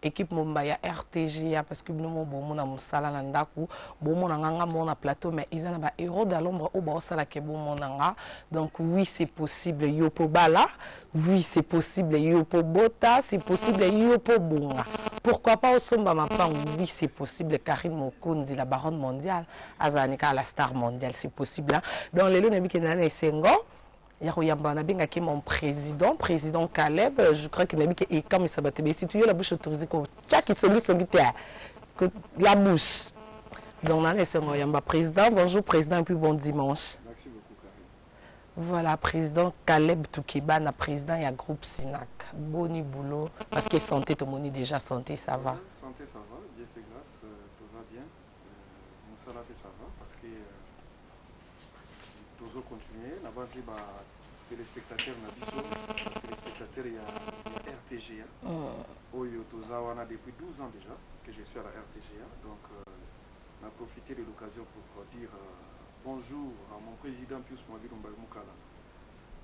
équipe Mumbaya RTGA parce que nous bomona musala na ndaku bomona nganga mona plateau mais ils ont ba héros de l'ombre au ba sala ke bomona nga. Donc oui, c'est possible yopo bala, oui, c'est possible yopo bota, c'est possible yopo bunga. Pourquoi pas au somba mapang? Oui, c'est possible Karine Mokonzi la baronne mondiale, Azanika la star mondiale, c'est possible hein? Dans les lois Nabikena et Senghor qui mon président Caleb, je crois qu'il m'a dit que comme il s'abattait, mais si tu as la bouche autorisée, chaque solution que la bouche. Donc, on a président, bonjour président, et puis bon dimanche. Merci beaucoup, Karine. Voilà, président Caleb Toukiba, na président, il y a groupe Sinac. Boni boulot, parce que santé, tout le monde est déjà santé, ça va. Santé, ça va, Dieu fait grâce, tout va bien. Nous sommes là, ça va, parce que nous allons continuer. Là-bas, téléspectateurs, téléspectateurs, il y a RTGA. On a depuis 12 ans déjà que je suis à la RTGA. Donc, on a profité de l'occasion pour dire bonjour à mon président Pius Mwadi Moukala.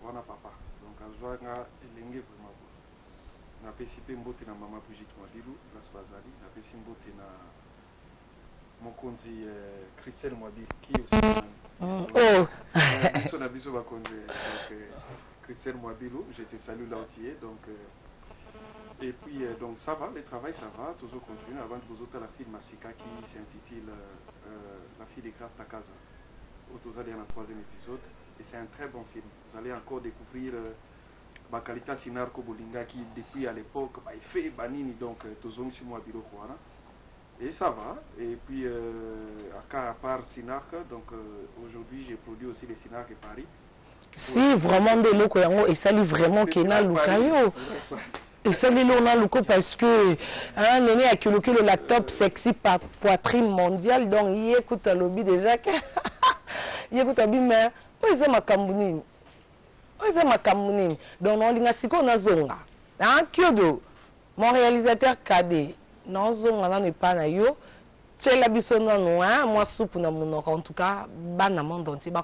Wana papa. Donc, à Zouanga, Lengue vraiment. On a participé à Maman Brigitte Mwadilou, Blas Bazali. On a participé à mon conti Christelle Mwadilou, qui est aussi. Christelle Mwabilou, je te salue là où tu es. Donc, et puis, donc ça va, le travail ça va, toujours continue. Avant de vous autres, la fille Massika qui s'intitule La fille des grâces Takaza. Vous allez dans le 3e épisode. Et c'est un très bon film. Vous allez encore découvrir Bakalita Sinarko Bolinga qui, depuis à l'époque, il fait Banini, donc toujours sur Mwabilou Kouana. Et ça va. Et puis, à part Sinark, donc aujourd'hui, j'ai produit aussi les Sinark et Paris. Si, vraiment, des locaux, et ça lit vraiment qu'il y a Lukayo. Et ça lit Luko parce que un néné a coloqué le laptop sexy par poitrine mondiale, donc il écoute un lobby déjà. Il écoute un bim, mais où est ma Camerounine? Où est ma Camerounine? Donc, on a Siko Nazonga. Hein, Kyodo, mon réalisateur cadet. Non, on n'est pas na yo. La moi soupe en tout cas,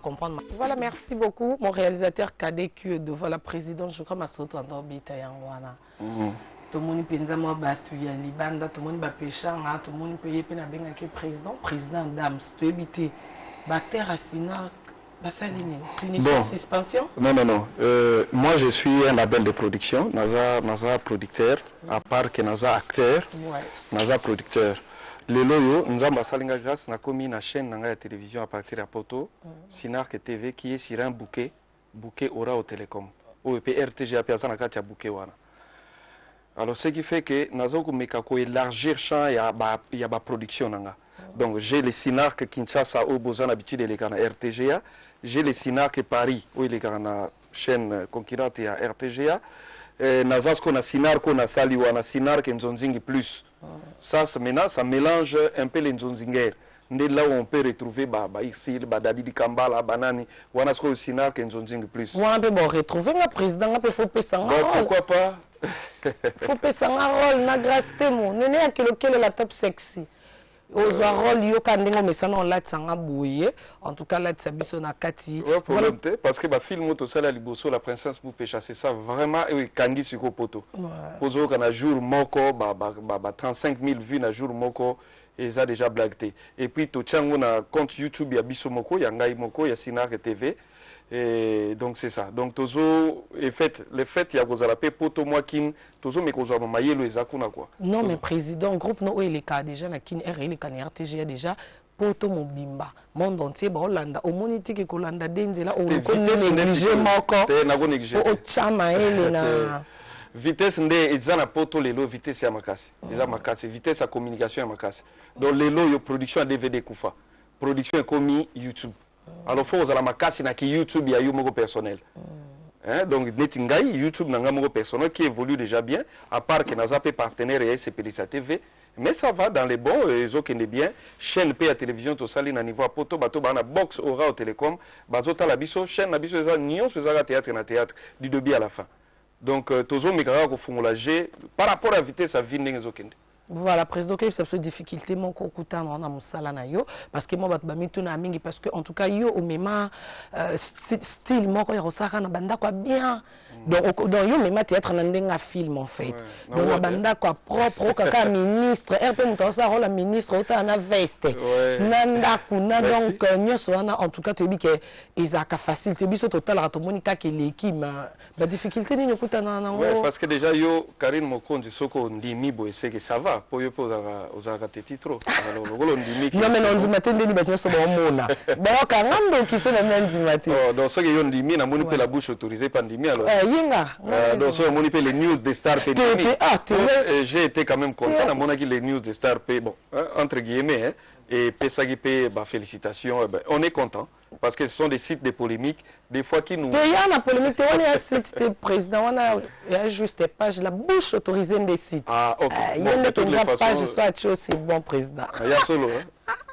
comprendre. Voilà, merci beaucoup, mon réalisateur KDQ de voilà président, je crois ma soto en orbite wana. Tout le monde pensa moi battu ya libanda, tout le monde ba pécha, tout le monde paye pena benga ke président dame, tu éviter bactère asina. Bon. Suspension? Non. Moi, je suis un label de production, Naza producteur, à part que Naza acteur, Naza producteur. Le loyo, nous avons Salinga grâce, nous avons mis une chaîne de télévision à partir de Poto, Sinark TV, qui est sur un bouquet Aura au Télécom. Ou RTGA, personne n'a qu'à bouquet. Alors, ce qui fait que nous avons élargir le champ, il y a la production. Donc, j'ai les Sinark Kinshasa, où vous avez l'habitude de les RTGA. J'ai les Sinark Paris, où il y a une chaîne concurrente à RTGA. Nazasko na Sinark, na Saliwa, na Sinark et Nzonzingi plus. Ça, maintenant, ça mélange un peu les Nzonzinger. Là où on peut retrouver ici, Dadi di Kambala, Banani, Wanasko Sinark et Nzonzingi plus. On peut retrouver le président, il faut payer son rôle. Pourquoi pas? Il faut payer son rôle, na grâce témoin. Néné a quel est la top sexy. En tout cas, là, c'est bien Kati. Parce que le film La princesse Boupé, c'est ça vraiment. Et Kangi sur Poto. Pour un jour, Moko, 35 000 vues un jour, Moko, et ça déjà blagué. Et puis, tu as un compte YouTube, il y a Bisso Moko, il y a Ngai Moko, il y a Sinark TV. Et donc, c'est ça. Donc, le fait, il y a des appels Poto Moakin, toujours, mais qu'on soit maillé le Zakuna quoi. Non, mais président, groupe, non, il est déjà, il est RTGA déjà. Poto Mobimba, monde entier, Hollanda, au monitique que Hollanda Denzela, au négligé Moko, au Chama, Elena. Vitesse ndé ezana poto lelo vitesse ya makasi. Eza makasi, vitesse ya communication ya makasi. Donc lelo yo production ya DVD kufa. Production est commis YouTube. Alors faut aux la makasi na ki YouTube ya yo moko personnel. Hein? Donc netingai YouTube nanga moko personnel qui évolue déjà bien, à part que naza pe partenaire et SPLSA TV. Mais ça va dans les bons, ils ont bien. Chaîne P à télévision, tout ça, à niveau à poto, bateau, bana box aura au télécom, bateau talabiso, chaîne nabiso, ils ont nion, ils ont théâtre na théâtre, du début à la fin. Donc, tozo mikara ko fumulage par rapport à vitesse à vie n'engezokende. Voilà, président, il y a une difficulté, mon cocutan, on a mon salanayo, parce que moi, parce que, en tout cas, yo, au même style, moi, il y a un banda quoi bien. Donc, dans yo, même théâtre, on a un film, en fait. Donc, un banda quoi propre, kaka ministre, RP, on la ministre, on a veste. Nanda, kuna, donc, en tout cas, tu dis que ils ont facile, tu dis total, à ton monica qui est l'équipe, la difficulté, ni cocutan, parce que déjà, yo, Karine Mokondi, soko, ndimi, c'est que ça va. Pour eux, aux arrêtés titres. Non, mais on dit matin, les bâtiments sont bons. Bon, quand même, qui sont les mêmes du matin. Donc, ceux qui ont dit, on a la bouche autorisée par Ndimi. Alors, donc, ceux qui ont les news des stars. J'ai été quand même content. On a les news des stars. Bon, entre guillemets, et Pesagipé, félicitations. On est content. Parce que ce sont des sites de polémiques, des fois qui nous... Il y a une polémique, il y a un site de président, il y a juste des pages, la bouche autorisée des sites. Ah, ok. Il y a une page, soit aussi bon président. Il y a solo, hein?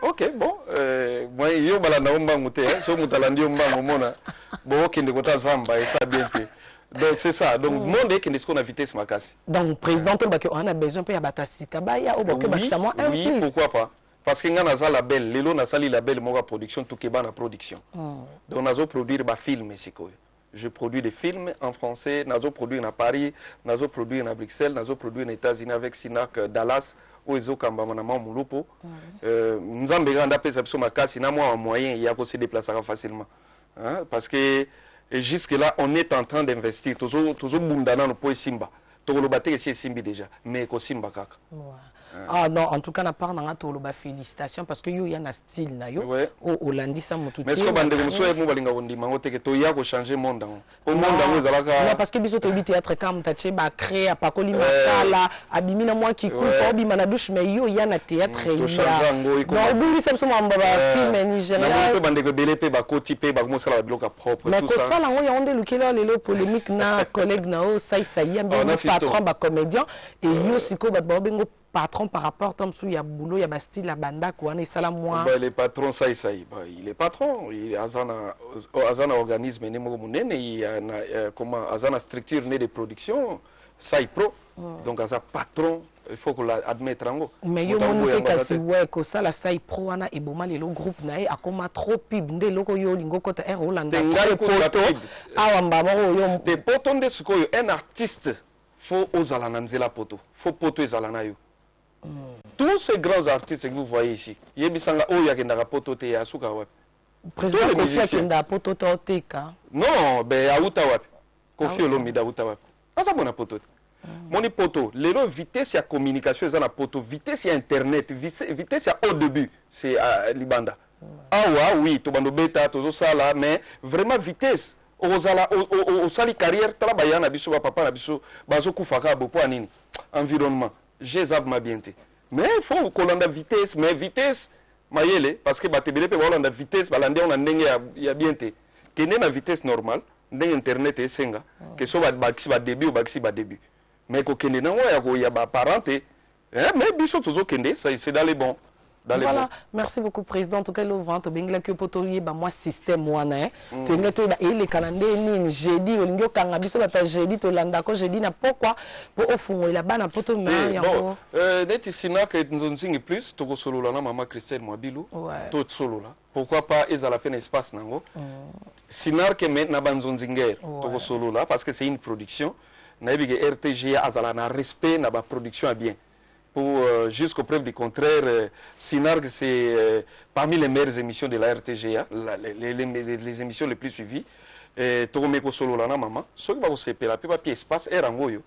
Ok, bon. Moi, il y a un peu de donc, c'est ça. Donc, le monde est qui est vitesse makasi. Donc, président, on a besoin de oui, pourquoi pas? Parce que nous avons un label, nous avons un label de production, tout est la production. Donc nous avons produit des films. Je produis des films en français, nous avons produit à Paris, nous avons produit à Bruxelles, nous avons produit aux États-Unis avec Sinac Dallas, où ils ont Mulupo. Nous avons besoin de moyen, il y a se déplacer facilement. Parce que jusque-là, on est en train d'investir. Toujours Bundana, nous pouvons Simba. Tout le bâtiment est Simbi déjà, mais c'est Simba Kaka. Ah non, en tout cas, on a pas de félicitations parce que y a un style là, au lundi ça m'a tout. Mais est-ce que bande comme ça, moi balinga on dit mango te que to ya ko changer monde au monde où zalaka. Non parce que biso to bi théâtre comme taché ba créer pa ko limakala abimina moi qui coupe obi manadouche mais yo y a na théâtre il y a. Non oublie ça moi mbaba film nigérien. Na ko bande ko belepe ba ko type ba mo sala bloc propre tout ça. Mais ko ça là on y a on delukela lelo polémique na collègue na o ça y a bien patron ba comédien et yo siko ba bengo patron par rapport à il y a boulot, il y a style, la banda, quoi, on est ça là, moi. Les patrons, ça, il est patron. Il a un organisme, il a une structure de production, ça, il pro. Donc, il a un patron, il faut qu'on l'admette en haut. Mais il y a un monde qui ouais, que ça, la ça, il pro, et bon, les groupe, il a comme trop pib, des locaux, lingo, côté air, Hollanda. Des potons de ce qu'il y a un artiste, faut aux alananzela poto, faut poto les alanayo. Tous ces grands artistes que vous voyez ici, Yebisanga Oya Kendara Potote et Asuka Wap. Président Kofi Kendara Potote Oteka. Non, ben Aouta Wap. Kofi Olomida Aouta Wap. Pas ça mon Potote. Mon poto, les vitesse à communication, c'est la poto, vitesse à internet, vitesse à haut début, c'est à Libanda. Ah oui, tout bando bêta, tout ça là, mais vraiment vitesse. Au sali carrière, travailler na biso papa na biso, bazo kufaka bopo anini. Environnement. J'ai ma bienté. Mais il faut qu'on ait la vitesse, mais vitesse, parce que batebele peut avoir la vitesse, balande on a il y a bienté. Que n'est la vitesse normale, d'internet et senga, que soit baxi ba début ou baxi ba début. Mais que kende na il y a ba parenté, mais biso toujours kende, c'est dans les bons. Voilà, merci beaucoup président. En tout cas, le ventre, bengla que potorier, bah moi système moi né. Tu es tout et les Canadiens ni jeudi au lingo kanga biso bata jeudi to landa ko jeudi na pourquoi pour au fond la bana poto mais bon net sina que nous nzingi plus to solo là maman Christelle Mwabilou tout solo là. Pourquoi pas ils à la peine espace nango. Sinar que maintenant banzonzinger to solo là parce que c'est une production. Na bige RTGA azala na respect na ba production à bien. Jusqu'au preuve du contraire, Sinarg, c'est parmi les meilleures émissions de la RTGA, les émissions les plus suivies. Toromeko Solo Lana Maman, ce qui va vous séparer, la plupart pièce espace est rangoyo.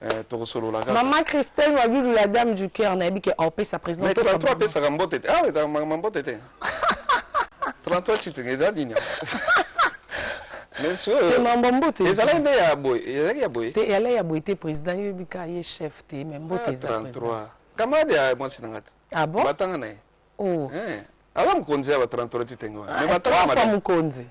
Maman Christelle Mwabilou, la dame du cœur, n'a dit qu'en paix sa présidente. Mais 33 paix, ça rambote. Ah oui, dans ma botte était. 33 tu t'es dit, mais c'est mambo te les allez à boy et à boy te allez à boy te président yobika ye chef te même bote za 33 kamade ya moi sinangata ah bon batanga na oh ala mkonzi ya 33 titengo mais batanga madame mkonzi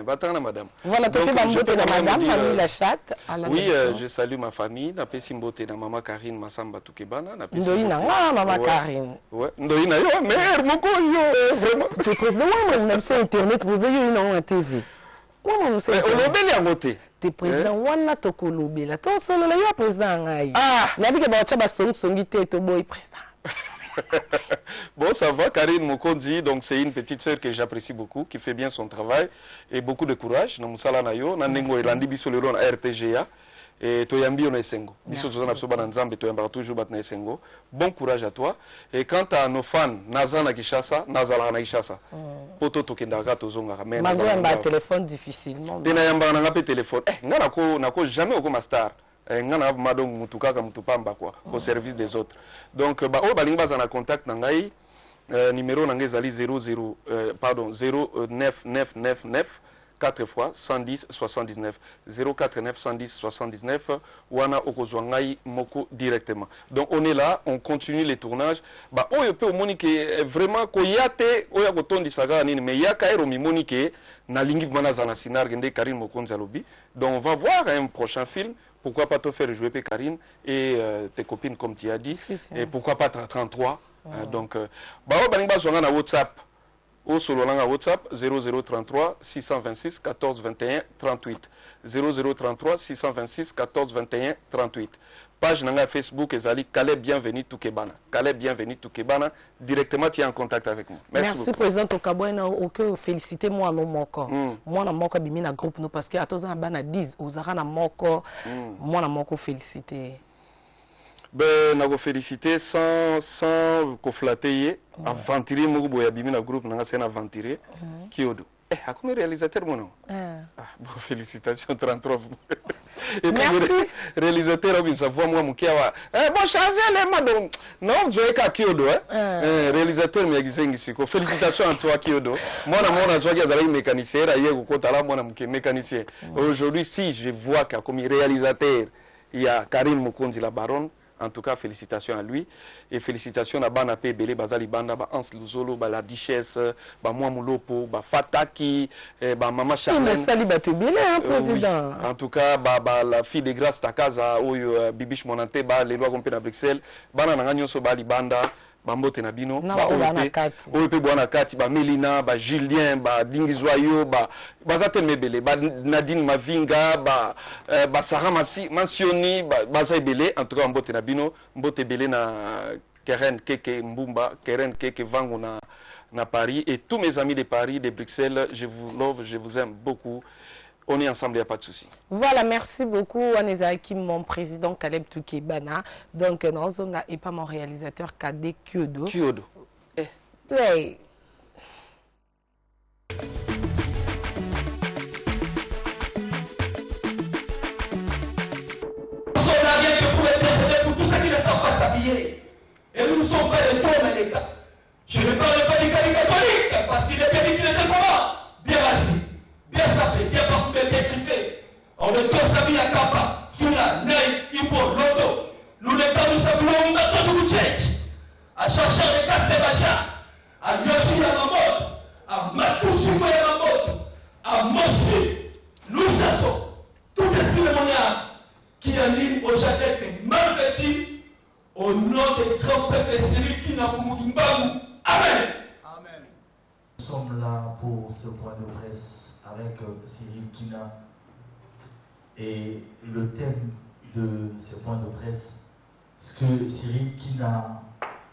batanga na madame voilà te ba mbote na madame Mamie la chatte oui je salue ma famille na pesi mbote na maman Karine Masamba Tukebana na pesi ndoina maman Karine ouais ndoina yo mère moko yo vraiment te président moi même sur internet vous avez une en TV. Moi, je olobeli yango te. Te président wana tokolobela. To solo la yo président ngai. Ah, nabi ke ba tshaba songi te to boy président. Bon, ça va, Karine Mokondi, donc c'est une petite sœur que j'apprécie beaucoup, qui fait bien son travail et beaucoup de courage. Dans Moussala Nayo, Nanengo et Landi Bissolero à RTGA. Et Toyambi on est Sengo. Toujours Sengo. Bon courage à toi. Et quant à nos fans, Nazana Kishasa, Nazala Naishasa. Poto Tokendara Tozonga. Mais un téléphone difficilement. Denayamba n'a pas téléphone. Nako jamais au star. Ngana madong mutuka ka mutupamba quoi au service des autres. Donc ba o balinga za na contact na ngai numéro na ngai zali 09999 4 fois 110 79 049 110 79 wana okozwa ngai moko directement. Donc on est là, on continue les tournages. Ba oyo pe omonique vraiment ko yate oya ko tondi saga nini mais yaka ero mi monique na lingi mana za na sinar gende Karine Mokonzi alobi. Donc on va voir un prochain film. Pourquoi pas te faire jouer Karine et tes copines comme tu as dit. Et pourquoi pas 33. Donc, na WhatsApp. Au solo langa WhatsApp 0033 626 14 21 38. 0033 626 14 21 38. Page nanga Facebook ezali Caleb Bienvenue Toukebana. Caleb Bienvenue Toukebana. Directement tu es en contact avec moi. Merci président Tokabouena. Ok, félicitez moi non moko. Moi na moko bimi na groupe no parce que à tous en bana 10 ozara na moko. Moi na moko féliciter. Ben na ko féliciter sans ko flatter aventurer mo boya bimi na groupe nanga c'est na aventurer Kyodo. A comme réalisateur mon nom. Bon félicitations 33. Et puis réalisateur Robin ça voit moi mon kiawa. Bon changer les madons. Non, je vais ka Kyodo réalisateur mi gizengi siko. Félicitations à toi Kyodo. Moi na mona zo ya zali mécanicien ra yego ko tala moi na mke mécanicien. Aujourd'hui si je vois que comme réalisateur il y a Karine Mokonzi la baronne. En tout cas, félicitations à lui. Et félicitations à Bana Pebele, Bazali Banda, Ans Luzolo, la Duchesse, Moi Moulopo, Fataki, Maman Charlène. Président. En tout cas, la fille de grâce Takaza, Bibiche Monante, les lois compétentes à Bruxelles, Bana Nanganyo Sobali Banda. Bambote na bino ba ope bwana kati ba Melina ba Julien ba Dingizwayo ba bazate mebele ba Nadine Mavinga ba Sarah Mansioni ba zaibele en tout cas mbote na bino mbote belé na Keren Keke Mbumba Keren Keke Vango na Paris et tous mes amis de Paris de Bruxelles je vous love je vous aime beaucoup. On est ensemble, il n'y a pas de souci. Voilà, merci beaucoup. Anezaki, mon président Caleb Toukebana. Donc, Nozonga et pas mon réalisateur Kade Kyodo. Kyodo. Ouais. Nous sommes là bien que pour intercéder pour tous ceux qui ne sont pas s'habiller. Et nous ne sommes pas les tours, les gars. Je ne parle pas du catholique parce qu'il est bien dit qu'il était comment? Bien assis. Bien sapé, bien parfumé, bien griffé. On est tous habillés à Kappa, Sula, Nike, Hippo, Loto. Nous les temps nous savions on a tout le check. À chercher les casse Bacha, à Yoshi Yamamoto, à Matushi Yamamoto, à Moshi, nous chassons tout esprit démoniaque qui anime au chapitre mal vêtu au nom des grands peuples Cyril qui n'a Amen. Amen. Nous sommes là pour ce point de presse avec Cyril Kina et le thème de ce point de presse, c'est que Cyril Kina,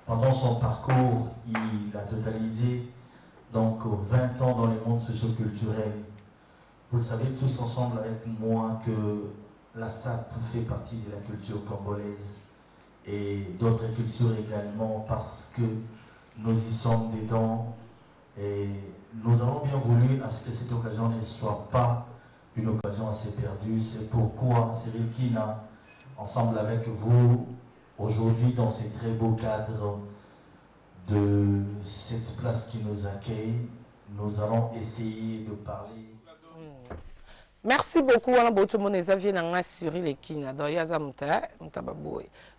pendant son parcours, il a totalisé donc 20 ans dans le monde socio-culturel. Vous savez tous ensemble avec moi que la SAP fait partie de la culture congolaise et d'autres cultures également parce que nous y sommes dedans. Et nous avons bien voulu à ce que cette occasion ne soit pas une occasion assez perdue. C'est pourquoi Cyril Kina, ensemble avec vous, aujourd'hui dans ces très beaux cadres de cette place qui nous accueille, nous allons essayer de parler. Merci beaucoup. On a beaucoup de gens sur les Kina. Donc, il y a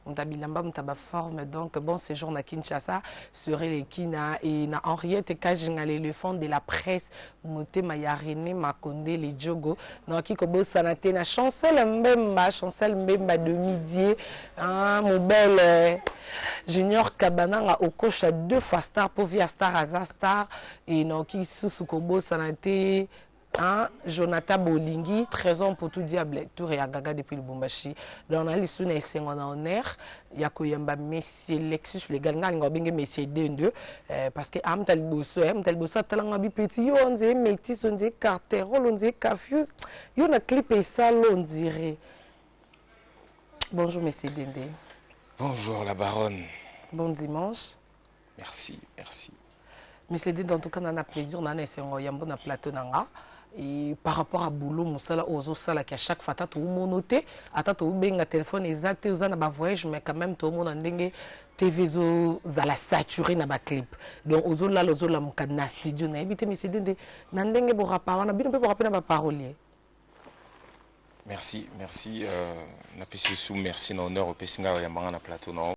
Mtaba forme. Donc, bon séjour à Kinshasa sur les Kina. Et na Henriette Kajinga, l'éléphant de la presse, Mote Mayarene, Makonde, les Djogo. Donc, qui kobo sanate na chancel Mbemba de midi. Mon bel Junior Kabana au coach à 2 fois star pour via star à star. Et non, qui sous kobo sanate. Hein, Jonathan Bolingi, 13 ans pour tout diable, tout réagaga depuis le Bumbashi. Dans la liste, on a en air, il y a que Messie Lexus, les gars, on a Messie D2, parce que Amtal Bosso, Talanga Petit, on dit Métis, on dit Carterol, on dit Cafuse, il y a un clip et ça, on dirait. Bonjour, Messie D2. Bonjour, la baronne. Bon dimanche. Merci, merci. Messie D2, en tout cas, on a plaisir, on a un bon plateau. Et par rapport à boulot musala ozo sala qui à chaque fois tout monoté ata to benga téléphone exact aux na ba voyage mais quand même tout le monde ndenge TV zo za la saturé na ba clip donc ozo la mukana studio na ebité mais c'est ndenge na ndenge bo rapa wana bino pe bo rapa na ba parolier. Merci, merci na pesi sous merci na honneur au pesinga ya mbanga na plateau na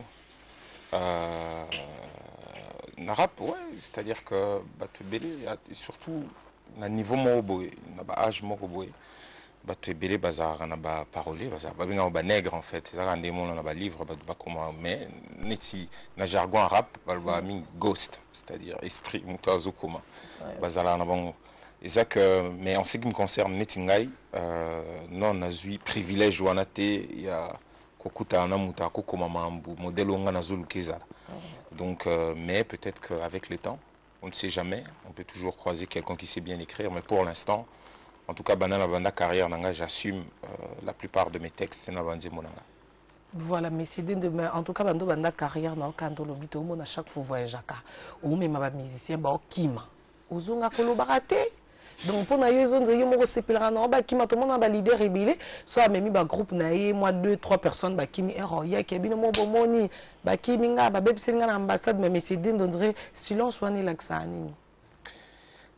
na rap ouais, c'est-à-dire que batu belé surtout na niveau moko boye na ba âge moko boye bato ebele bazalaka na ba parolier babengaka ba nègre en fait ezalaka nde mona na ba livre bato bakoma mais neti na jargon rap baloba mingi ghost c'est-à-dire esprit moto azokoma bazalaka na bango eza que mais en ce qui me concerne neti ngai non nazwi privilège wana te ya kokutana na moto akokoma mambu modèle onga nazoluka ezala donc mais peut-être qu'avec le temps on ne sait jamais, on peut toujours croiser quelqu'un qui sait bien écrire, mais pour l'instant, en tout cas, dans la carrière, j'assume la plupart de mes textes. Voilà, mais c'est de en tout cas, dans la carrière, quand on habite au monde, à chaque fois, voyage, ou même un musicien, kima, ozonga kolobarate. Donc pour naïe zone zaïe mo sepelera na ba kima tout le monde a leader rebelle soit même ba groupe naïe moi 2-3 personnes ba kimi error ya kebino mo bomoni ba kimi nga ba bebsinga na ambassade mais c'est din donnerait silence wane laxani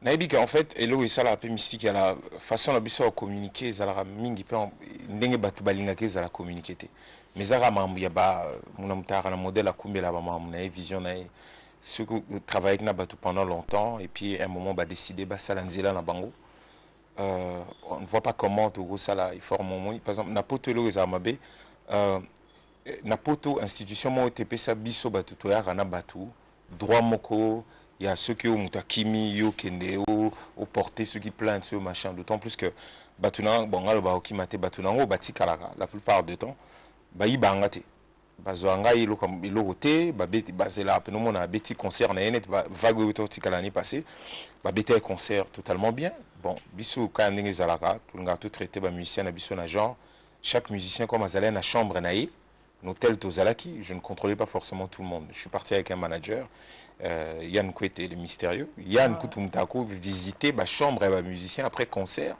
naïbi en fait elo et ça la peu mystique à la façon la biso communiquer ça la mingi pe ndenge batu balinga ke za la communiquer mais ça mambu ya ba mona mutara na modèle akumbela ba mambu na vision na ceux qui travaillent avec Nabatou pendant longtemps et puis à un moment bah décider bah ça l'anzela na bango on ne voit pas comment tout ça là il forme mon par exemple Napoto lo ezamabe Napoto institution mo TP sa biso batu to ya kana batu droit moko il y a ceux qui ont mutakimi yo kende au porter ceux qui plaintent ce machin d'autant plus que batuna bon ngalo ba okimate batuna ngo batikalaka la plupart du temps ba ibangate bazwanga iloko te babeti bazela pe no mona beti concert na net vague auto tikalani passé babeti concert totalement bien bon biso ka ndenge zalaka tout nga tout traité ba musicien na biso na genre chaque musicien comme azala na chambre naïe un hôtel tozalaki je ne contrôlais pas forcément tout le monde je suis parti avec un manager Yann Kwete le mystérieux Yann Kutumtako visiter ba chambre et ba musicien après concert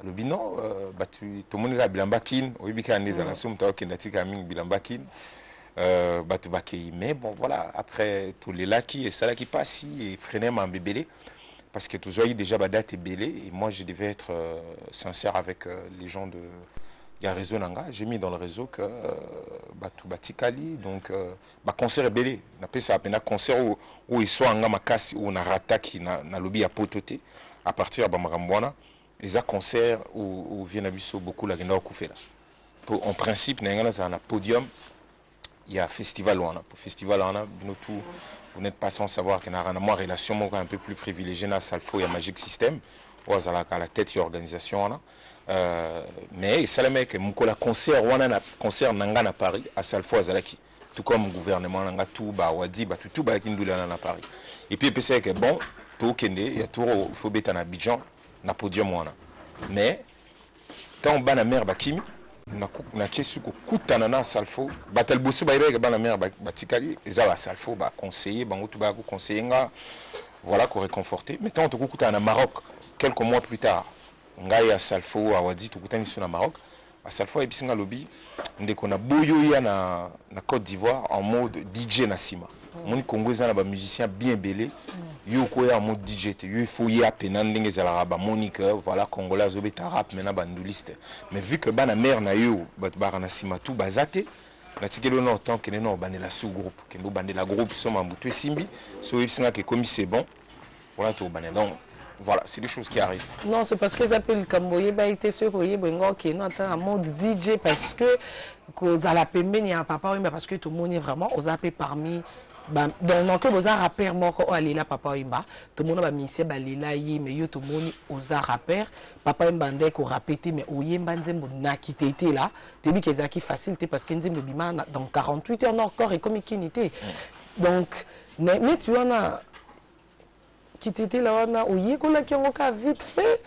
le bilan tout le monde a bilambakin au bika ndezala somta kendatika mingi bilambakin mais bon voilà après tous les laki et ça là qui passe et freiner ma bébélé parce que tous voyez déjà date est belé et moi je devais être sincère avec les gens de réseau nanga j'ai mis dans le réseau que batikali donc concert est belé na pesa apena concert où ils sont anga makasi où na rataki na lobby à pototé à partir de Bamagambwana les concerts où vient abisso beaucoup la genda okufela en principe na ngana na podium il y a festival wana pour festival wana tout vous n'êtes pas sans savoir que na moi relation un peu plus privilégiée na Salfo et Magic System ou à la tête de l'organisation wana mais ça le mec mukola concert wana na concert nanga na Paris à Salfo azalaki tout comme gouvernement nanga tout ba wadi ba tout ba kindula na Paris et puis c'est que bon tout kende il y a tout faut beta na Abidjan na podium wana mais quand on bat la mère bakimi na kesu ko kutana na Salfo batal bosu ba irega ba la mère batikali eza ba Salfo ba conseiller bango tout ba ko conseiller nga voilà ko réconforter mais tant on te kutana na Maroc quelques mois plus tard ngai à Salfo awadi to kutani sur na Maroc à Salfo et bisinga lobby ndeko na boyo ya na Côte d'Ivoire en mode DJ na sima mon congolais na ba musicien bien belé yo ko ya mode DJ te yo faut y apena ndenge za ba Monique voilà congolais azobeta rap mena banduliste mais vu que bana mère na yo bat barana sima tout bazate na tikelo no tant que non banela sous groupe que bo bandela groupe soma mbutu simbi so yipsinga que comme c'est bon voilà tout banela donc voilà, c'est des choses qui arrivent. Non, c'est parce qu'ils appellent Camboye, bah, ils sur qui non, en mode DJ parce que aux la pembe n'y a papa, mais parce que tout le monde est vraiment aux appels parmi donc vous avez rappeur moko o alela papa imba tout le monde va misser balela yi mais yo tout le monde oza rappeur papa imba ndé ko répéter mais oyemba nzembo na kitete là début que zaki facilité parce que nzembo bima dans 48 heures encore et comme kinité donc mais tu en as kitete là on a oyekola ki ngoka vite fait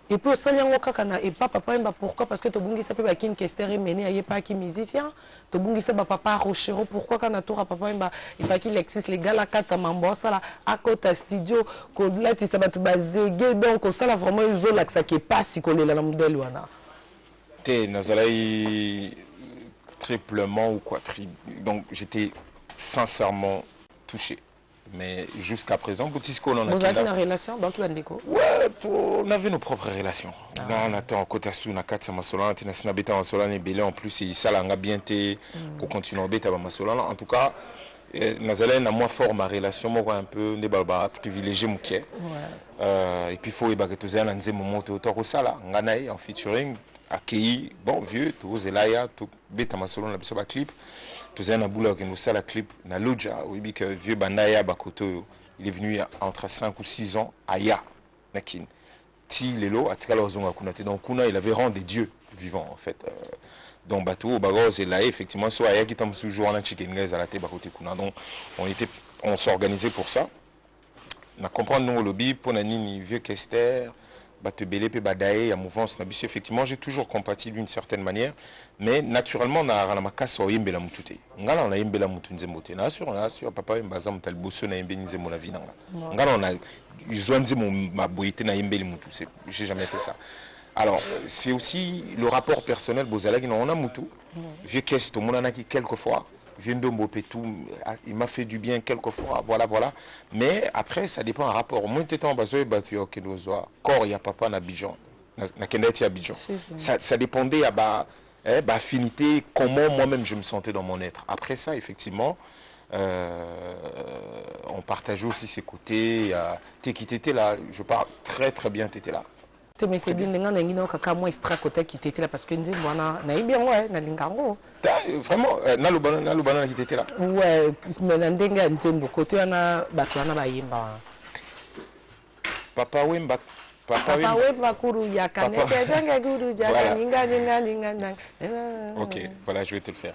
et puis ça yango kaka na et papa imba pourquoi parce que to bungi ça peut ba kin kester mené aye pas ki musicien to bungi ça ba papa rochero pourquoi kana tour papa imba il faut qu'il existe les gars la kata mambosa là à côté studio ko là tu ça ba tout bazégué donc ça là vraiment ils ont là que ça qui passe si coller la modèle wana té nazalai triplement ou quadruple donc j'étais sincèrement touché. Mais jusqu'à présent, Boutisco, on a vous avez une relation donc ouais, on avait nos propres relations. Là, on attend côté Assou, on a 4 Masolana, on a Snabeta Masolana et Belé en plus, et ça, on a bien été pour continuer à bêta Masolana. En tout cas, Nazalène a moins fort ma relation, moi un peu privilégié mon quai. Et puis il faut que tu aies un moment de temps ça là, en featuring, accueilli, bon vieux, tout Zelaya, tout bêta Masolana, le clip. Tout ça, la clip, na Loja, oui, que vieux Bandaya Bakoto, il est venu entre 5 ou 6 ans à Ya, Nakin. Ti Lelo, à Tikalozonga Kunate. Donc, Kuna, il avait rang des dieux vivants, en fait. Donc, Batou, Bagoz et là, effectivement, soit Aya qui tombe toujours en Chikengaise à la Tébakote Kuna. Donc, on s'organisait pour ça. On a compris nos lobbies, pour Nanini, vieux Kester, Batebele, Badaye, à mouvance, effectivement, j'ai toujours compati d'une certaine manière. Mais naturellement, on a ma casse au yembela mutute. Ngala on a yembela mutunze mote. Na sûr, papa yembaza mutal bosso na yembenize mon avis nanga. Ngala on a joindre ma boité na yembeli mutu. J'ai jamais fait ça. Alors, c'est aussi le rapport personnel bozala qui on a mutu. Vieux caisse tout mon anaki quelquefois. Vieux ndombo petou, il m'a fait du bien quelquefois. Voilà. Mais après ça dépend un rapport. Moi t'étais en baso et battu au Kedozoa. Corps ya papa na Abidjan. Na Kendati Abidjan. Ça dépendait à affinité, comment moi-même je me sentais dans mon être. Après ça, effectivement, on partageait aussi ses côtés. T'es qui t'étais là, je parle très très bien, t'étais là. Mais c'est bien que moi extra côté qui t'étais là parce que nous on bien ouais na lingango. Vraiment nalubana qui t'étais là. Ouais, mais ndenga nzembo côté ana batwana ba yimba. Papa Wemba. Papa Wemba kuru ya kanete janga kuru janga ninga. Ok, voilà, je vais te le faire.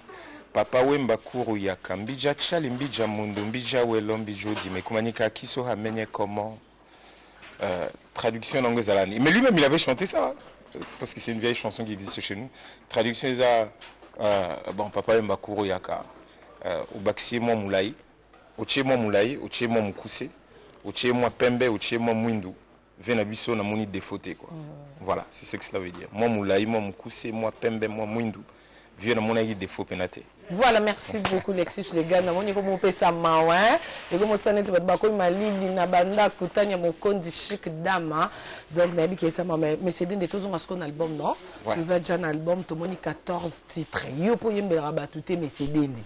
Papa Wemba kuru ya kambija chali mbija mundu mbija welo mbijo di mais kumanika kiso hamenye comment traduction en anglais alani. Mais lui-même il avait chanté ça. C'est parce que c'est une vieille chanson qui existe chez nous. Traduction ça bon Papa Wemba kuru ya ka ubaksi mo mulai, oche mo mulai, oche mo mukuse, oche mo pembe, oche mo mwindu. Venabiso na moni défauté quoi. Voilà, c'est ce que cela veut dire. Moi moulaï, moi mukuse, moi pembe, moi mwindu. Vieux na moni défaut pénaté. Voilà, merci beaucoup Lexis les gars. Na moni ko mo pesa mawa, et ko mo sanete ba ko malili na banda kutanya mo kondi chic dama. Donc na bi ke ça mais c'est des tous on a son album non? Nous a déjà un album to moni 14 titres. Yo po yembela rabatute mais c'est dende.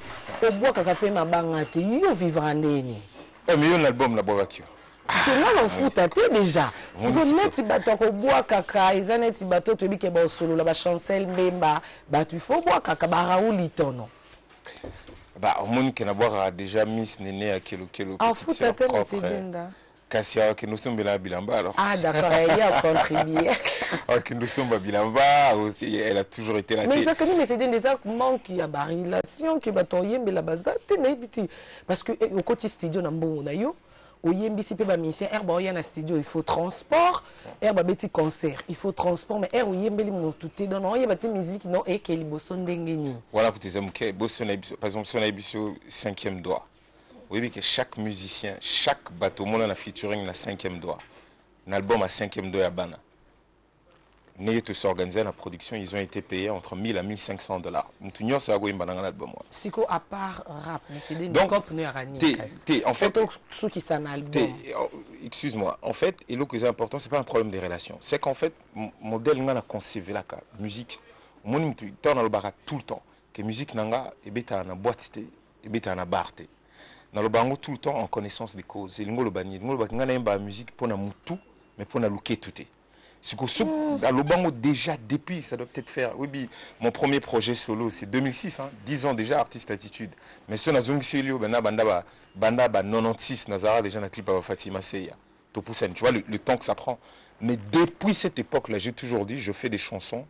Au bois kaka pe mabangate, yo vivra ndeni. Oh mais un album la boakio. Tu n'as fout déjà. Si vous mettez bateau au bois kaka, ils en ont bateau tu dis que bon solo la chancel memba, bah tu faut boire kaka baraouli tono. Bah au monde qui n'a boire déjà Miss Néné à kilo. Ah fout c'est dinda. Cassia qui nous sommes là bilamba alors. Ah d'accord, elle y a contribué. Ah qui nous sommes bilamba aussi, elle a toujours été là. Mais ça que mais c'est des manque il y a relation qui bateau yembe la bazate n'habiti parce que au côté studio na mbongo na yo. Au Yembisi pe ba musicien herba oya na studio il faut transport herba beti concert il faut transport mais her oyembeli motuté donc on yeba te musique non et que liboso ndenge ni voilà pour tes amis bosso na par exemple son biso 5e doigt oui que chaque musicien chaque bateau mon na featuring na 5e doigt un album à 5e doigt à bana n'ayez tous s'organiser la production ils ont été payés entre 1000 à 1500 $. Mutunyo ça go imba na album siko à part rap mais c'est des cop ne rani en fait ceux qui s'en album excuse-moi en fait et le plus important c'est pas un problème des relations c'est qu'en fait modèle nga na concevoir la musique mon mutu dans le bar tout le temps que musique nanga et beta na boîte et beta na barte dans le bango tout le temps en connaissance des causes et ngolo bani ngolo nga na imba musique pour na mutu mais pour na luke tout C'est que dans le bango déjà depuis, ça doit peut-être faire. Oui, mon premier projet solo, c'est 2006, hein, 10 ans déjà, artiste attitude. Mais ce nazong silio, banda 96, Nazara déjà dans le clip avec Fatima Seya. Tu vois le temps que ça prend. Mais depuis cette époque-là, j'ai toujours dit, je fais des chansons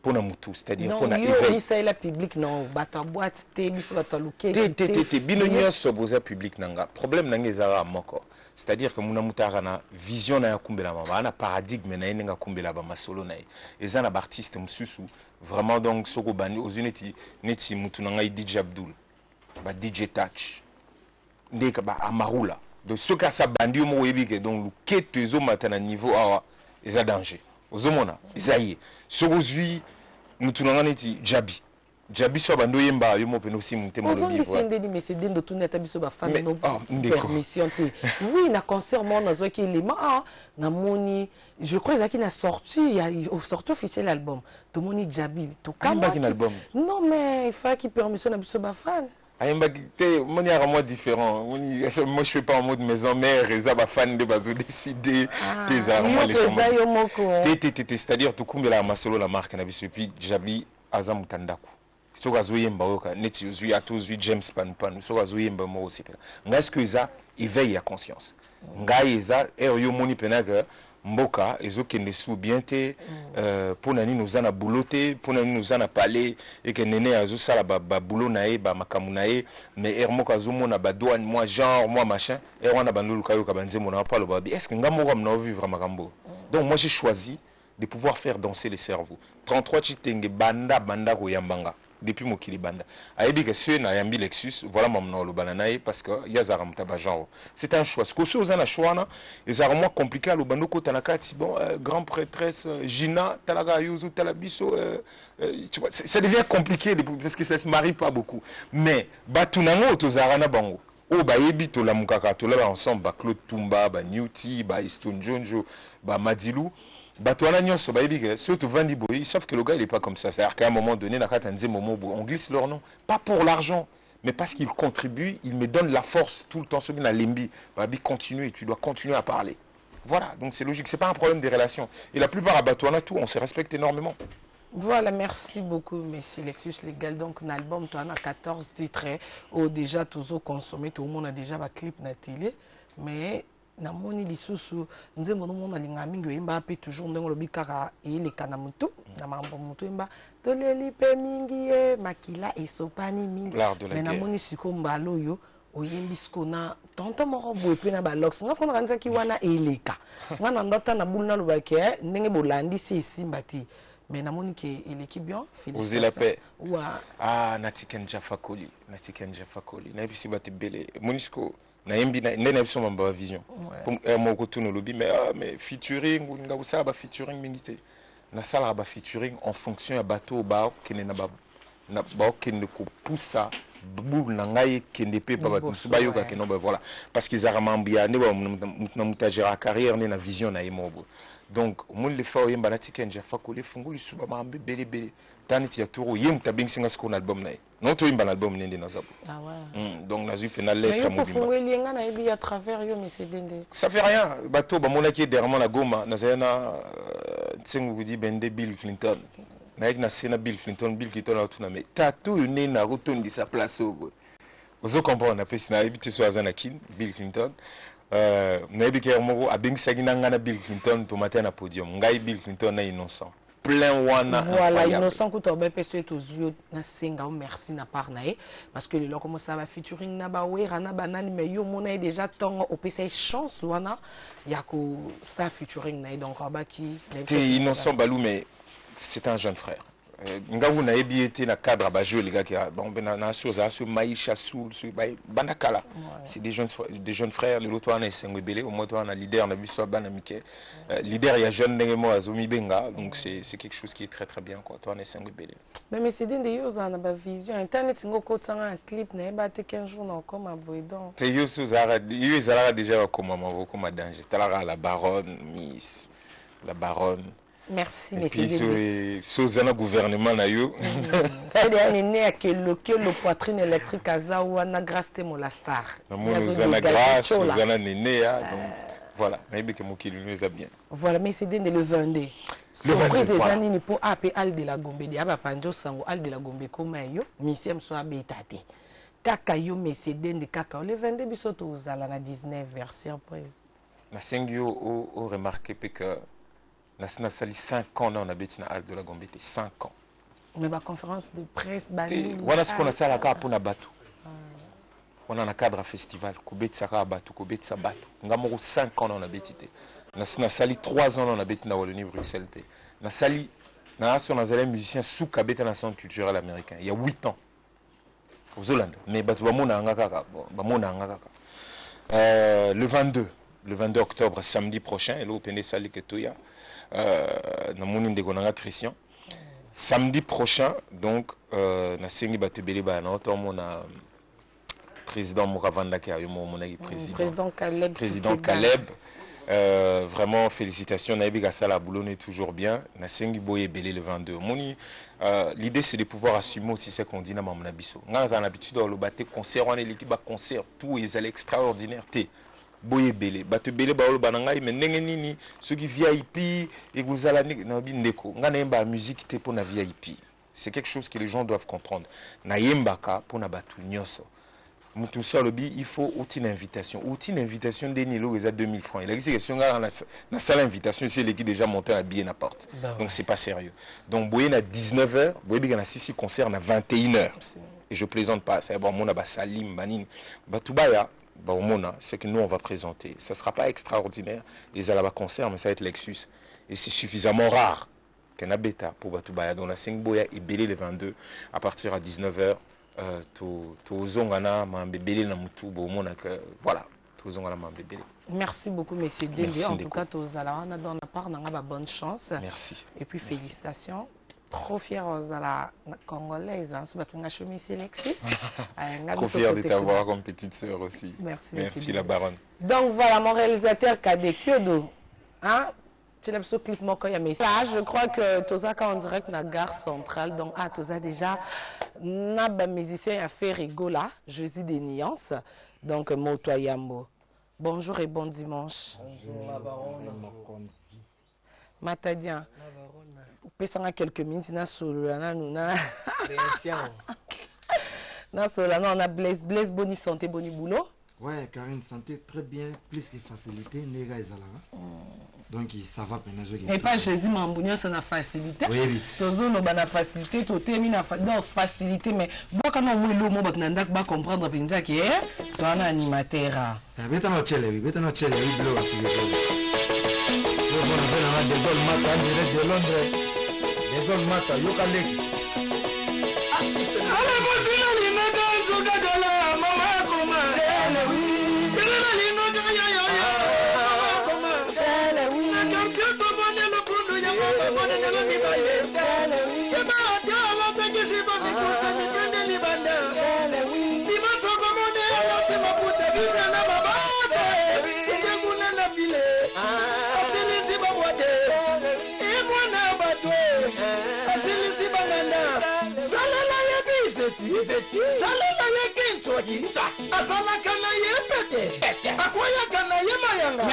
pour Namutu, c'est-à-dire pour na éveil. Non, c'est la public non, bata boîte, té biso bata luké. Té binonyo soboza public nanga. Problème nanga ezara moko. C'est-à-dire que mon amutara na vision na yakumbela mama, na paradigme na yenga kumbela ba masolo na. Ezana ba artiste mususu vraiment donc soko bani ozuneti neti mutu nanga DJ Abdul. Ba DJ Touch. Ndeka ba Amarula. De ce cas ça bandi mo yebike donc le keto ezo matana niveau awa eza danger. Ozomona ezayi. Soko zui mutu nanga neti Jabi. Jabi so bando yemba yo mo peno si mutemo lo livre. Vous avez dit mais c'est de tout net biso ba fan no permission té. Oui, na concert mon na zo ki élément na moni je crois ça qui n'a sorti il y a sorti officiel l'album. To moni Jabi to kama album. Non mais il faut qu'il permission na biso ba fan. Ayemba té moni a moi différent. Moi je fais pas en mode maison mère et ça ba fan de bazo décider tes armes les gens. C'est-à-dire to kumbela masolo la marque na biso puis Jabi Azam Kandaku. Soka zoyemba oka neti zui atozui James Pan soka zoyemba mo osika ngas que ça éveille la conscience ngai eza yo moni penaga mboka ezokende sou bien te pour nani nous ana bouloté pour nani nous ana palais et que nene azo sala ba boulot nae ba makamu nae mais moka zo mona ba douane moi genre moi machin wana bandulu kayo ka banze mona pa lo ba est-ce que ngamo ko mna vivre makambo. Donc moi j'ai choisi de pouvoir faire danser les cerveaux 33 chitenge banda ko yambanga depuis mokili banda ayebi que ceux na yambi Lexus voilà mon lo bananae parce que yazara mtaba genre c'est un choix ce que ceux na choix na ezara moins compliqué lo bando ko tanakati bon grand prêtresse Gina talaga yuzu talabiso tu vois ça devient compliqué parce que ça se marie pas beaucoup mais batunango tozara na bango o bayebi to la mukaka to la ensemble ba Claude Tumba ba Newty ba Stone Jonjo ba Madilu. Batouana nyonso bayebi que surtout Vandi Boy, sauf que le gars il est pas comme ça. C'est-à-dire qu'à un moment donné, on glisse leur nom, pas pour l'argent, mais parce qu'ils contribuent, ils me donnent la force tout le temps. Celui na limbi, babi continue, tu dois continuer à parler. Voilà, donc c'est logique, c'est pas un problème des relations. Et la plupart à Batouana tout, on se respecte énormément. Voilà, merci beaucoup, monsieur Lexus Légal. Donc, un album, tu en as 14 titres, où déjà tous ont consommé, tout le monde a déjà un clip na télé, mais na moni lisusu nze mono mona linga mingi yemba pe toujours ndenge lobi kaka ele kana mutu na mambo mutu yemba toleli pe mingi e makila esopani mingi mais na moni siko mbalo yo oyembi siko na tonto moko boye pe na balox ngasko na kanza ki wana eleka ngana ndota na bulna lobake ndenge bolandi si esimba ti mais na moni ke eleki bien félicitations la paix wa Natiken Jafakoli na ebisi bate bele monisco naimbi nena biso mamba vision pour moko tuno lobi mais featuring nga usala ba featuring mingite na sala ba featuring en fonction ya bateau ba kene na ba kene ko poussa boule na ngai kende pe ba bato ba yoka keno ba voilà parce qu'ils a mambia ne ba na mutajera carrière ne na vision na imobo donc mon le fa oyemba Natiken Jafakoli funguli suba mambe bele taniti ya turo yem tabing singa sko na album na non to imba album nende na zabo donc nazu pe na lettre mo bimba mais yo na ebi à travers yo mais c'est dende ça fait rien bateau ba monaki derrière la goma na zena tsengu vous dit bende Bill Clinton na ek na sena Bill Clinton na tuna mais tatou une na rotondi sa place au ozo comprendre pe sina ebité so azana kin Bill Clinton na ebi ke mo abing sagina ngana Bill Clinton to matin na podium ngai Bill Clinton na innocent plein wana voilà innocent ko to be peso to zio na singa merci na parnae parce que le lo comme ça va featuring na ba wera na banani mais yo mona déjà tongo au PC chance wana ya ko ça featuring na donc ba ki innocent balou mais c'est un jeune frère ngawu na ebi été na cadre ba jeu les gars qui bon ben na chose sur Maïcha Soul sur Banakala c'est des jeunes frères le loto na Sengwebele au moins toi na leader na biso banamike leader ya jeune ndengemo azomi benga donc c'est quelque chose qui est très très bien quoi toi na Sengwebele mais c'est des choses na ba vision internet ngo ko tsanga un clip na ba te 15 jours na comme abouedon c'est yo suzara yo zara déjà comme maman comme danger talara la baronne Miss la baronne. Merci, monsieur. Et puis, sur le gouvernement, c'est né que le poitrine électrique à Zawana grâce de la star. Nous avons grâce, nous avons néné. Voilà, mais bien. Voilà, mais c'est le 22. Surprise des années ni pour appeler Al de la Gombe, de Abapanjo Sango, Al de la Gombe, comme yo, Missiem soit bétate. Kaka yo, mais c'est de Kaka. Le 22, bisoto aux ala na 19 vers surprise. Na sengyo au remarqué que na sali 5 ans on a bêti na Al de la Gombe, 5 ans. Mais ma conférence de presse, voilà ce qu'on a ça la carte pour na bateau. On a un cadre festival, Koubeti Saka Batou, Koubeti Sabatou. Nous avons 5 ans dans la bêtité. Nous avons sali 3 ans dans la bêtité dans Wallonie-Bruxelles. Nous avons un musicien sous Kabeta dans le centre culturel américain. Il y a 8 ans. Aux Hollandes. Mais le 22 octobre, samedi prochain, il y a Sali Ketoya. Christian. Samedi prochain, donc, nous avons président Mouravanda qui a eu mon président Caleb. Vraiment félicitations. Naïbi Sala Boulon est toujours bien. Nasengi Boye Belé le 22. L'idée c'est de pouvoir assumer aussi ce qu'on dit dans mon abisso. Nous avons l'habitude de le concert, on est l'équipe à concert, tout est extraordinaire. Boye Belé, Bate Belé Baolo Banangai, mais Nengenini, ceux qui VIP et vous allez Ndeko. Nous avons musique qui est pour la VIP. C'est quelque chose que les gens doivent comprendre. Naïmbaka pour na batu nyoso. Il faut une invitation. Une invitation de Nilo, ils ont 2000 francs. Il existe question dans la salle d'invitation, c'est l'équipe déjà monté à billet n'importe. Donc c'est pas sérieux. Donc Boye à 19h, Boye a 6 concerts à 21h. Et je plaisante pas. C'est bon, mon Salim, Manin, Batubaya, c'est que nous on va présenter. Ça sera pas extraordinaire. Les alaba concerts, mais ça va être Lexus. Et c'est suffisamment rare qu'un bêta pour Batubaya. Donc la 5 Boya est belé le 22 à partir à 19h. Merci beaucoup, monsieur Délé. En tout cas, on a donné la bonne chance. Merci. Et puis, félicitations. Trop fier aux la congolaise. Trop fier de t'avoir comme petite sœur aussi. Merci. Merci la baronne. Donc, voilà, mon réalisateur Kadekiodo. Hein? Je crois que Tozaka en direct na gare centrale. Donc, Toza déjà, na ba musicien a fait rigola, jeudi des nuances. Donc, Moto Yambo. Bonjour et bon dimanche. Bonjour la baronne. Matadien. Pesanga quelques minutes na solo na nuna. Na solo on a Blaise Boni santé Boni boulot. Ouais, Karine santé très bien, plus que facilité, nega ezala. Donc ça va maintenant. Et pas Jésus Mambounion c'est la facilité. Oui, vite. Toujours no bana facilité, to termine dans facilité mais bon quand on le mot batnanda ba comprendre pinza qui est toi un animateur. Beta no chele, oui, blo aussi. Yo bon bena de gol mata direct de Londres. De gol mata yo kaleki. Ala bosina ni mata zoga dala mama koma. Oui. Sina ni no ya ya. Salela yekintoki asala kana yepete akwaya kana yemayanga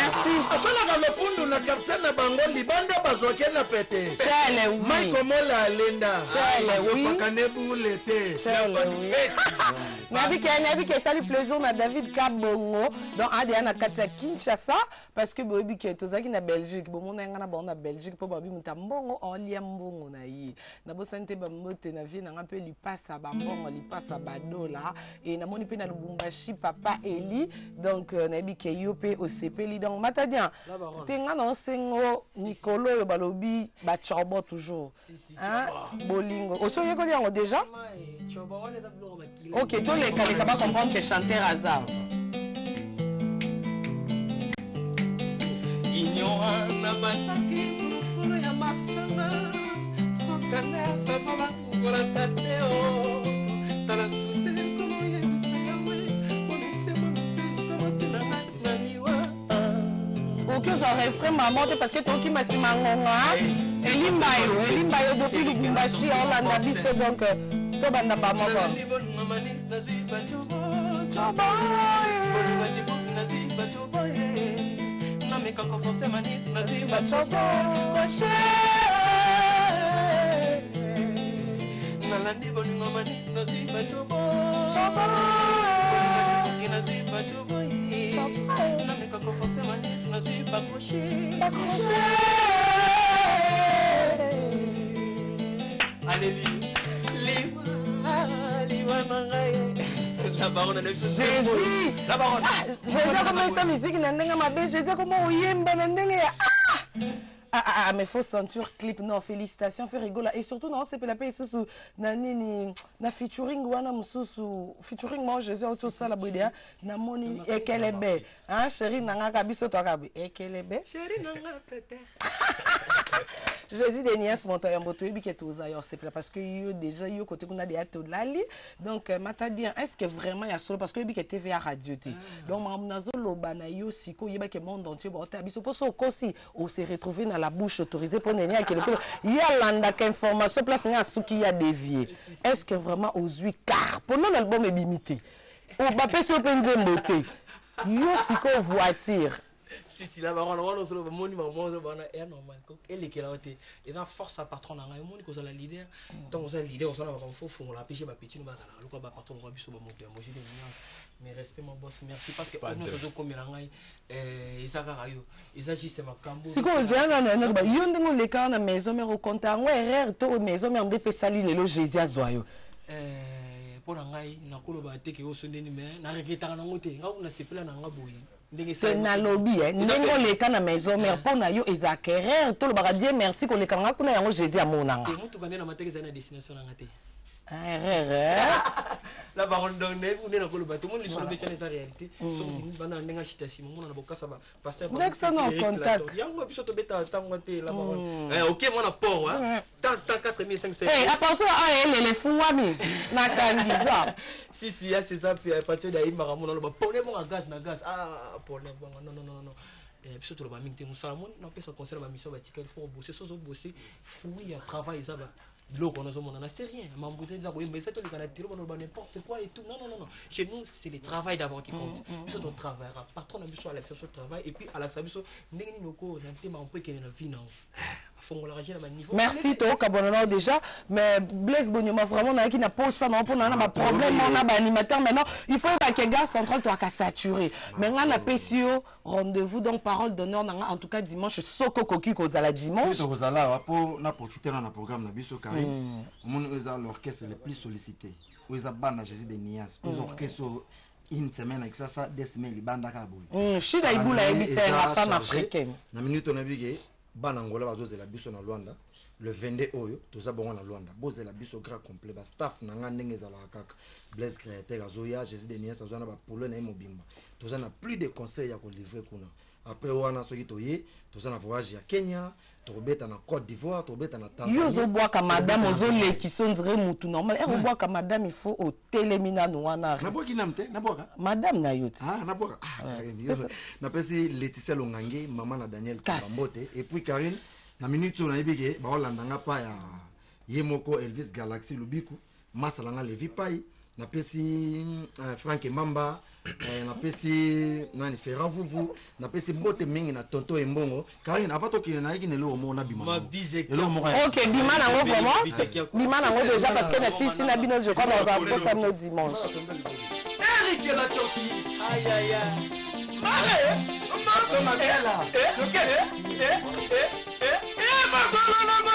asala kana fundu na kaptena bango libanda bazwake na pete chale oui Michael Mola alenda chale oui pakanebu lete chale oui nabi ke sali plaisir na David Kabongo donc Adiana Katia Kinshasa parce que bobi ke tozaki na Belgique bomona ngana ba na Belgique po babi mutambongo on lia mbongo na yi na bosante ba mote na vie na ngape lipasa ba mbongo lipasa ba dola et na moni pe na Lubumbashi papa Eli donc nabi ke yope osepeli donc matadien tenga na sengo Nicolo yo balobi ba chobo toujours hein bolingo osoye ko liango déjà OK tous les cas pas comprendre que chanter hasard ignorant na bansaki fulu ya masanga sokana sababa wala tateo tala susele como ye musayawe onisema musema tena na miwa aucun refrain maman parce que toi qui m'a si mangonga Elimbayo depuis Lubumbashi Orlando biso donc to banda ba moko nameka kofonse manis nazimba chobo nalandi bolingo manis nazimba chobo nazimba chobo nameka kofonse manis nazimba koshi Alléluia. La baronne de Jésus. La baronne. Jésus, comment ça musique n'a ma belle Jésus, comment oyemba n'a mais faut sentir clip non félicitations fait rigoler et surtout non c'est la paix sous nani na featuring wana mususu featuring moi Jésus auto ça la bodia na moni et qu'elle est belle hein chérie nanga kabiso to kabi et qu'elle est belle chérie nanga peut-être Jésus des nièces monta ya mboto yebi keto za yo c'est parce que yo déjà yo côté qu'on a des atos lali donc mata dit est-ce que vraiment ya solo parce que yebi que TVA radio té donc mamnazo lobana yo siko yeba que monde entier ba tabiso poso kosi on s'est retrouvé dans la bouche autorisée pour nenir à quelque chose il y a landa information place nga suki ya dévié est-ce que vraiment aux 8 car pendant l'album est limité au bapé so penze mboté yo siko voiture si la baronne on se le moni maman bana est normal et les qu'elle a été et dans force à patron nga moni ko la leader donc on a leader on a va faut la pêcher ba petit nous ba la ko ba patron ba biso ba monter moi j'ai des mais respect mon boss merci parce que nous sommes comme la ngai Isaka rayo isa juste ma cambo siko zana na ba yo ndingo le ka na maison mais au compte en erreur to maison mais on de pesali lelo Jésus azoyo pour ngai na koloba te ke o sondeni mais na reketa na ngote nga na sepela na ngaboyi c'est na lobby ndingo le ka na maison mais pour na yo Isaac erreur to le ba dire merci ko le ka nga kuna yango Jésus amonanga et mutu kande na mateke na destination na ngate la baronne donne ou na koloba tout le monde lui sonne bien la réalité so bana ndenga chitasi mon na bokasa ba pasteur next no contact yango biso to beta tango te la baronne OK mon apport hein tant 4500 à partir les fouami na kandiza si il y a ces appuis à partir d'Aïma mon na ba pone mon gaz na gaz pone bon non biso to ba mingte musala mon na pesa conseil ba mission ba tikel faut bosser sozo bosser fouiller travail ça ba l'eau on a mon c'est rien m'embouter là mais ça tout le canal tiro on n'importe quoi et tout non chez nous c'est le travail d'abord qui compte biso to travail patron na biso à l'action travail et puis à la biso ndenge ni ko orienter ma on peut qu'il y a vie non merci to kabonana déjà mais Blaise Bonyoma vraiment na qui n'a pas ça non pour na ba problème on a ba animateur maintenant il faut ba que gars central to ka saturé mais on a PCO rendez-vous donc parole d'honneur en tout cas dimanche soko koki ko za la dimanche to za la pour na profiter dans le programme na biso Karim mon l'orchestre le plus sollicité oza bana Jésus des Nias pour orchestre une semaine avec ça 2 semaines libanda ka boy shida ibula ebisa la femme africaine na minute on a bigé bana ngola bazozela biso na Luanda le 22 oyo toza bongo na Luanda bozela biso grand complet ba staff na nga ndenge za la kaka Blaise créateur azoya Jésus de Nias azona ba polo na mobimba toza na plus de conseils ya ko livrer kuna après wana soki toye toza na voyage ya Kenya tobeta na Côte d'Ivoire tobeta na Tanzania yo zo bois ka madame ozo le qui sont dire mutu normal et bois ka madame il faut au télémina no wana na boki namte na boka madame na yoti na boka na pesi Laetitia Longange maman na Daniel Kabambote et puis Karine na minute on a yebike ba olandanga pa ya yemoko Elvis Galaxy Lubiku masalanga Levi Pai na pesi Frank Mamba na pesi nani Ferrand Vuvu na pesi mbote mingi na tonto Embongo Karine apato ki na yiki nelo mo na bima OK bima na ngo vraiment bima na ngo déjà parce que na si na bino je crois on va pour ça nos dimanche Eric la Turquie aïe Mare, ma